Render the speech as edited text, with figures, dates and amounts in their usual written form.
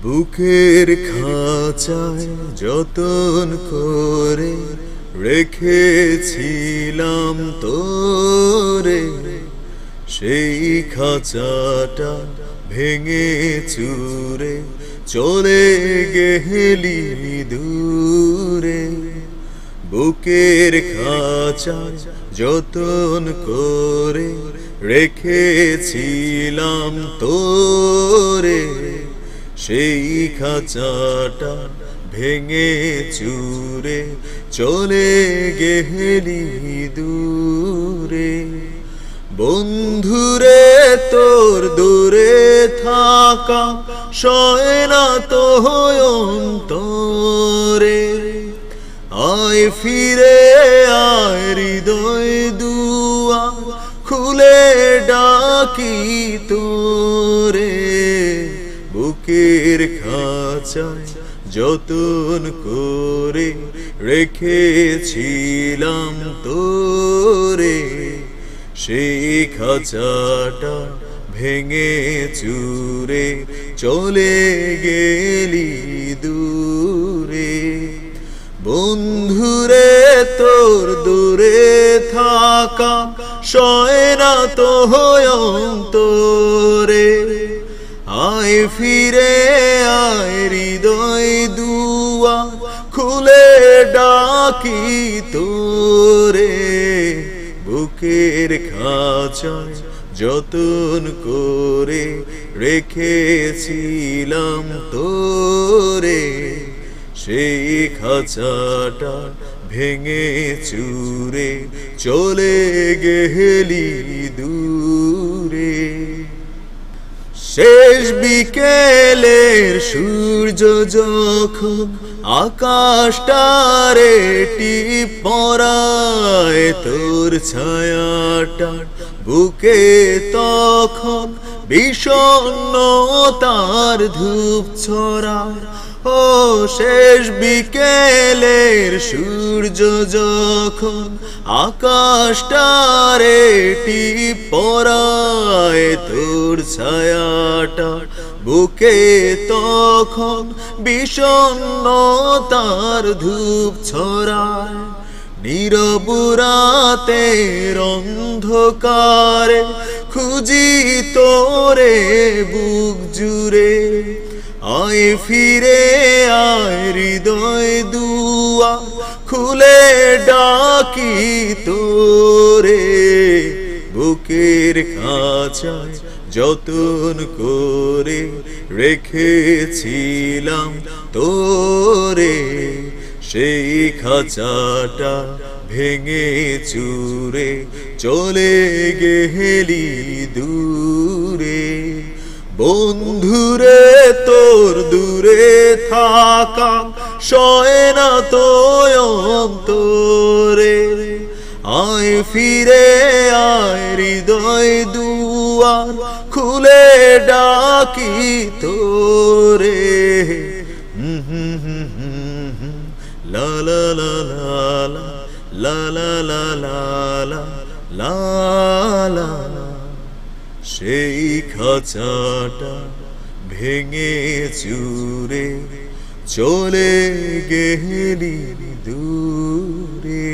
বুকের খাঁচায় যতন করে রেখেছিলাম তোরে, সেই খাঁচাটা ভেঙে চুরে চলে গেলি দূরে। বুকের খাঁচায় যতন করে রেখেছিলাম তোরে, সেই খাঁচাটা ভেঙে চুরে চলে গেলি দূরে। বন্ধুরে তোর দূরে থাকা সয় না তো অন্তরে, আয় ফিরে আয় হৃদয় দুয়ার খুলে ডাকি তোরে। বুকের খাঁচায় যতন করে রেখেছিলাম তোরে, সেই খাঁচাটা ভেঙে চুরে চলে গেলি দূরে। বন্ধুরে তোর দূরে থাকা সয় না তো অন্তরে, আয় ফিরে আয় হৃদয় দুয়ার খুলে ডাকি তোরে। বুকের খাঁচায় যতন করে রেখেছিলাম তোরে, সেই খাঁচাটা ভেঙে চুরে চলে গেলি দূরে। শেষ বিকেলের সূর্য যখন আকাশটারে টিপ পরায়, তোর ছায়াটা বুকে তখন বিষণ্ণতার ধূপ ছড়ায়। ও শেষ বিকেলের সূর্য যখন আকাশটারে টিপ পরায়, তোর ছায়াটা বুকে তখন বিষণ্ণতার ধূপ ছড়ায়। নীরব রাতের অন্ধকারে খুঁজি তোরে বুক জুড়ে, আয় ফিরে আয় হৃদয় দুয়ার খুলে ডাকি তোরে। বুকের খাঁচায় যতন করে রেখেছিলাম তোরে, সেই খাঁচাটা ভেঙে চুরে চলে গেলি দূরে। বন্ধুরে তোর দূরে থাকা সয় না তো অন্তরে, আয় ফিরে আয় হৃদয় দুয়ার খুলে ডাকি তোরে। লা লা লা লা লা লা লা লা লা লা লা। সেই খাঁচাটা ভেঙে চুরে চলে গেলি দূরে।